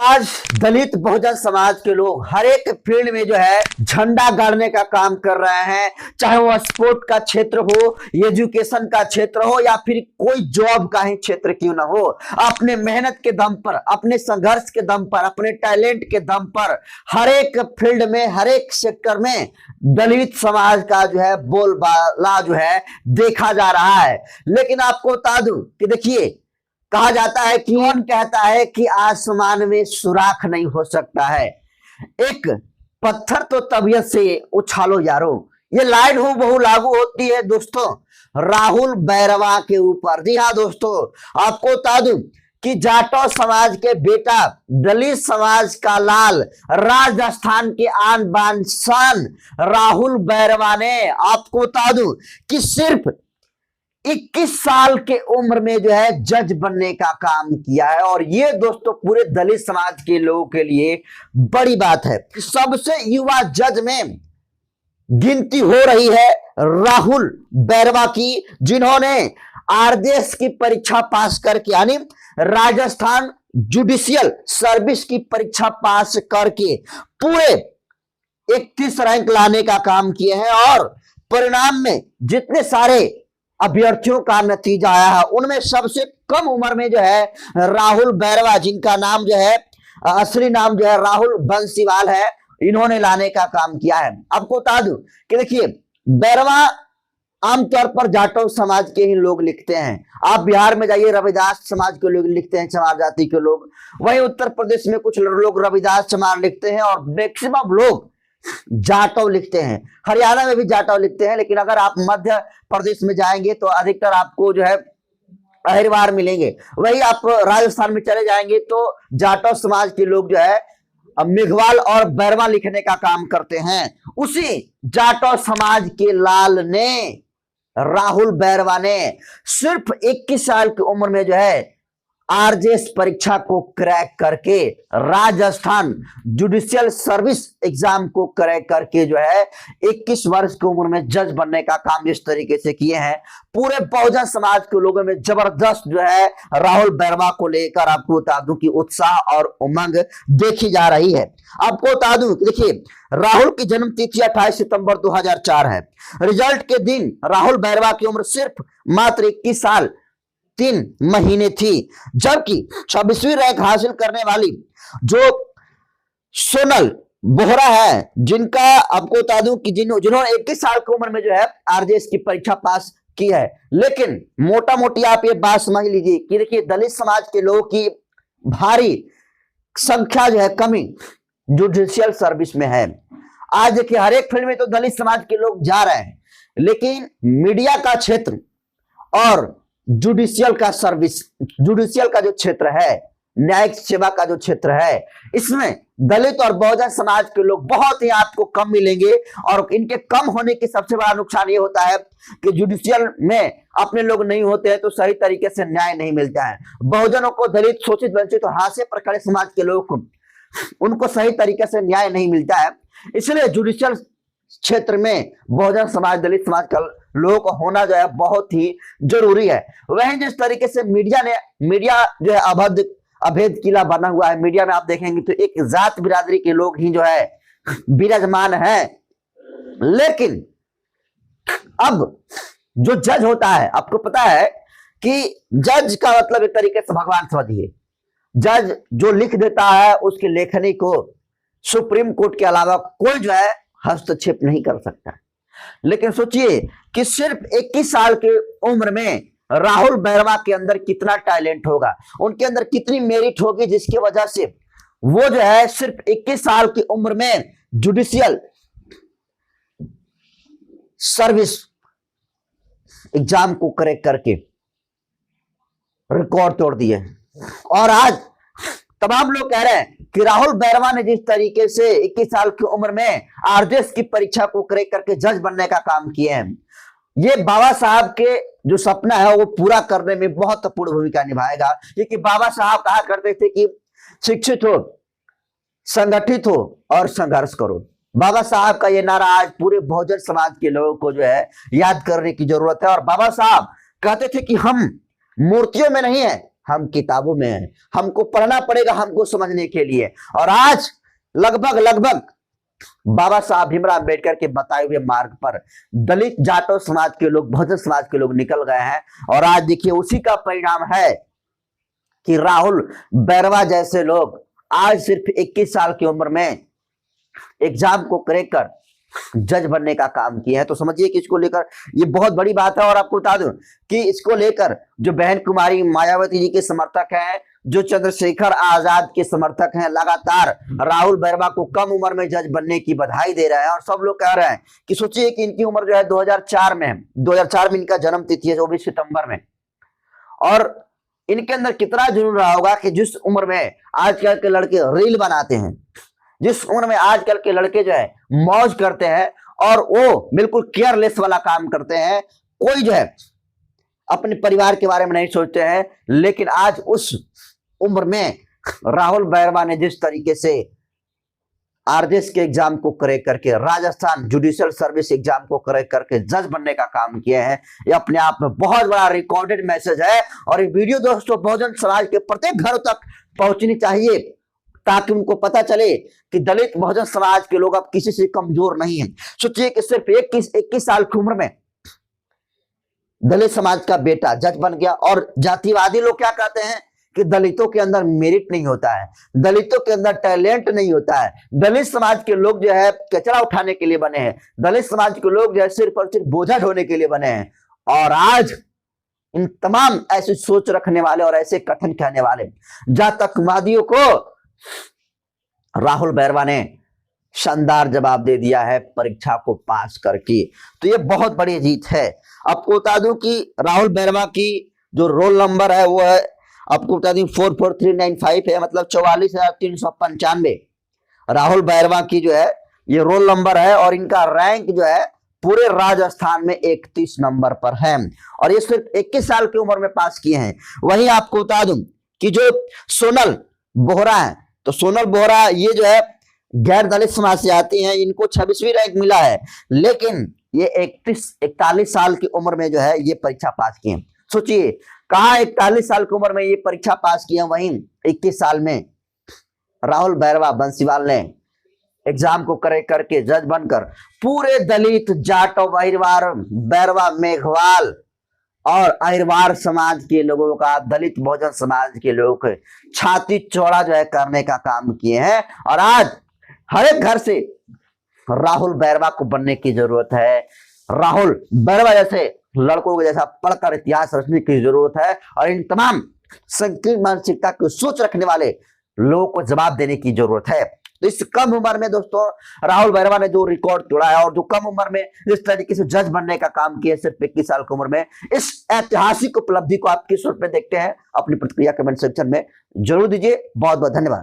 आज दलित बहुजन समाज के लोग हर एक फील्ड में जो है झंडा गाड़ने का काम कर रहे हैं, चाहे वो स्पोर्ट का क्षेत्र हो, एजुकेशन का क्षेत्र हो या फिर कोई जॉब का ही क्षेत्र क्यों ना हो। अपने मेहनत के दम पर, अपने संघर्ष के दम पर, अपने टैलेंट के दम पर हर एक फील्ड में, हर एक सेक्टर में दलित समाज का जो है बोलबाला जो है देखा जा रहा है। लेकिन आपको बता दूं कि देखिए, कहा जाता है कि कौन कहता है कि आसमान में सुराख नहीं हो सकता है, एक पत्थर तो तबीयत से उछालो यारो। ये लाइन हूबहू लागू होती है दोस्तों राहुल बैरवा के ऊपर। जी हाँ दोस्तों, आपको बता दूं कि जाटव समाज के बेटा, दलित समाज का लाल, राजस्थान के आन बान शान राहुल बैरवा ने, आपको बता दूं कि सिर्फ 21 साल के उम्र में जो है जज बनने का काम किया है। और ये दोस्तों पूरे दलित समाज के लोगों के लिए बड़ी बात है। सबसे युवा जज में गिनती हो रही है राहुल बैरवा की, जिन्होंने आरजेएस की परीक्षा पास करके, यानी राजस्थान जुडिशियल सर्विस की परीक्षा पास करके पूरे 31 रैंक लाने का काम किए हैं। और परिणाम में जितने सारे अभ्यर्थियों का नतीजा आया है उनमें सबसे कम उम्र में जो है राहुल बैरवा, जिनका नाम जो है असली नाम जो है राहुल बंसीवाल है, इन्होंने लाने का काम किया है। आपको बता दूं कि देखिए, बैरवा आमतौर पर जाटव समाज के ही लोग लिखते हैं। आप बिहार में जाइए, रविदास समाज के लोग लिखते हैं, चमार जाति के लोग। वहीं उत्तर प्रदेश में कुछ लोग रविदास चमार लिखते हैं और मैक्सिमम लोग जाटव लिखते हैं। हरियाणा में भी जाटव लिखते हैं, लेकिन अगर आप मध्य प्रदेश में जाएंगे तो अधिकतर आपको जो है अहिरवार मिलेंगे। वही आप राजस्थान में चले जाएंगे तो जाटव समाज के लोग जो है मेघवाल और बैरवा लिखने का काम करते हैं। उसी जाटव समाज के लाल ने, राहुल बैरवा ने सिर्फ 21 साल की उम्र में जो है आरजेएस परीक्षा को क्रैक करके, राजस्थान जुडिशियल सर्विस एग्जाम को क्रैक करके जो है 21 वर्ष की उम्र में जज बनने का काम जिस तरीके से किए हैं, पूरे बहुजन समाज के लोगों में जबरदस्त जो है राहुल बैरवा को लेकर आपको बता दूं कि उत्साह और उमंग देखी जा रही है। आपको बता दूं, देखिए, राहुल की जन्म तिथि 28 सितंबर 2004 है। रिजल्ट के दिन राहुल बैरवा की उम्र सिर्फ मात्र 21 साल 3 महीने थी, जबकि 26वीं रैंक हासिल करने वाली जो सोनल बोहरा है, जिनका आपको बता दूं कि जिन्होंने 21 साल की उम्र में जो है आरजेएस की परीक्षा पास की है। लेकिन मोटा मोटी आप ये बात समझ लीजिए कि देखिए, दलित समाज के लोगों की भारी संख्या जो है, कमी जुडिशियल सर्विस में है। आज देखिए, हर एक फील्ड में तो दलित समाज के लोग जा रहे हैं, लेकिन मीडिया का क्षेत्र और जुडिशियल का जो क्षेत्र है, न्यायिक सेवा का जो क्षेत्र है, इसमें दलित और बहुजन समाज के लोग बहुत ही आपको कम मिलेंगे। और इनके कम होने की सबसे बड़ा नुकसान ये होता है कि जुडिशियल में अपने लोग नहीं होते हैं तो सही तरीके से न्याय नहीं मिलता है। बहुजनों को, दलित, शोषित, वंचित और हाशिए पर खड़े समाज के लोगों को, उनको सही तरीके से न्याय नहीं मिलता है। इसलिए जुडिशियल क्षेत्र में बहुजन समाज, दलित समाज का लोगों का होना जो है बहुत ही जरूरी है। वहीं जिस तरीके से मीडिया जो है अभेद किला बना हुआ है, मीडिया में आप देखेंगे तो एक जात बिरादरी के लोग ही जो है विराजमान है। लेकिन अब जो जज होता है, आपको पता है कि जज का मतलब एक तरीके से भगवान समझिए। जज जो लिख देता है उसकी लेखनी को सुप्रीम कोर्ट के अलावा कोई जो है हस्तक्षेप नहीं कर सकता। लेकिन सोचिए कि सिर्फ 21 साल की उम्र में राहुल बैरवा के अंदर कितना टैलेंट होगा, उनके अंदर कितनी मेरिट होगी, जिसकी वजह से वो जो है सिर्फ 21 साल की उम्र में जुडिशियल सर्विस एग्जाम को क्रैक करके रिकॉर्ड तोड़ दिए। और आज तमाम लोग कह रहे हैं कि राहुल बैरवा ने जिस तरीके से 21 साल की उम्र में आरजेएस की परीक्षा को क्रैक करके जज बनने का काम किए हैं, ये बाबा साहब के जो सपना है वो पूरा करने में बहुत महत्वपूर्ण भूमिका निभाएगा। क्योंकि बाबा साहब कहा करते थे कि शिक्षित हो, संगठित हो और संघर्ष करो। बाबा साहब का ये नारा आज पूरे बहुजन समाज के लोगों को जो है याद करने की जरूरत है। और बाबा साहब कहते थे कि हम मूर्तियों में नहीं है, हम किताबों में हैं, हमको पढ़ना पड़ेगा हमको समझने के लिए। और आज लगभग बाबा साहब भीमराव अम्बेडकर के बताए हुए मार्ग पर दलित जाटव समाज के लोग, बहुजन समाज के लोग निकल गए हैं। और आज देखिए उसी का परिणाम है कि राहुल बैरवा जैसे लोग आज सिर्फ 21 साल की उम्र में एग्जाम को क्रैक कर जज बनने का काम किया है। तो समझिए कि इसको लेकर ये बहुत बड़ी बात है। और आपको बता दूं कि इसको लेकर जो बहन कुमारी मायावती जी के समर्थक हैं, जो चंद्रशेखर आजाद के समर्थक हैं, लगातार राहुल बैरवा को कम उम्र में जज बनने की बधाई दे रहे हैं। और सब लोग कह रहे हैं कि सोचिए कि इनकी उम्र जो है 2004 में है, 2004 में इनका जन्म तिथि है 24 सितंबर में। और इनके अंदर कितना जुनून रहा होगा कि जिस उम्र में आजकल के लड़के रील बनाते हैं, जिस उम्र में आजकल के लड़के जो है मौज करते हैं और वो बिल्कुल केयरलेस वाला काम करते हैं, कोई जो है अपने परिवार के बारे में नहीं सोचते हैं। लेकिन आज उस उम्र में राहुल बैरवा ने जिस तरीके से आरजेएस के एग्जाम को क्रैक करके, राजस्थान जुडिशियल सर्विस एग्जाम को क्रैक करके जज बनने का काम किया है, ये अपने आप में बहुत बड़ा रिकॉर्डेड मैसेज है। और ये वीडियो दोस्तों बहुजन समाज के प्रत्येक घर तक पहुंचनी चाहिए, ताकि उनको पता चले कि दलित बहुजन समाज के लोग अब किसी से कमजोर नहीं है। सोचिए कि सिर्फ 21 साल की उम्र में दलित समाज का बेटा जज बन गया। और जातिवादी लोग क्या कहते हैं कि दलितों के अंदर मेरिट नहीं होता है, दलितों के अंदर टैलेंट नहीं होता है, दलित समाज के लोग जो है कचरा उठाने के लिए बने हैं, दलित समाज के लोग जो है सिर्फ और सिर्फ बोझा ढोने के लिए बने हैं। और आज इन तमाम ऐसी सोच रखने वाले और ऐसे कथन कहने वाले जातकवादियों को राहुल बैरवा ने शानदार जवाब दे दिया है परीक्षा को पास करके। तो ये बहुत बड़ी जीत है। आपको बता दूं कि राहुल बैरवा की जो रोल नंबर है वो है, आपको बता दूं 44395 है, मतलब 44,395 राहुल बैरवा की जो है ये रोल नंबर है। और इनका रैंक जो है पूरे राजस्थान में 31 नंबर पर है। और ये सिर्फ 21 साल की उम्र में पास किए हैं। वहीं आपको बता दूं कि जो सोनल बोहरा है, तो सोनल बोहरा ये जो है गैर दलित समाज से आती हैं, इनको 26वीं रैंक मिला है। लेकिन ये 41 साल की उम्र में जो है ये परीक्षा पास किए। सोचिए कहाँ 41 साल की उम्र में ये परीक्षा पास किए, वहीं 21 साल में राहुल बैरवा बंसीवाल ने एग्जाम को क्रैक करके जज बनकर पूरे दलित जाटव अहिरवार बैरवा मेघवाल और अहिरवार समाज के लोगों का, दलित बहुजन समाज के लोगों के छाती चौड़ा जो है करने का काम किए हैं। और आज हर एक घर से राहुल बैरवा को बनने की जरूरत है। राहुल बैरवा जैसे लड़कों को जैसा पढ़कर इतिहास रचने की जरूरत है। और इन तमाम संकीर्ण मानसिकता की सोच रखने वाले लोगों को जवाब देने की जरूरत है। तो इस कम उम्र में दोस्तों राहुल बैरवा ने जो रिकॉर्ड तोड़ा है और जो कम उम्र में इस तरीके से जज बनने का काम किया सिर्फ 21 साल की उम्र में, इस ऐतिहासिक उपलब्धि को आप किस रूप में देखते हैं, अपनी प्रतिक्रिया कमेंट सेक्शन में जरूर दीजिए। बहुत बहुत धन्यवाद।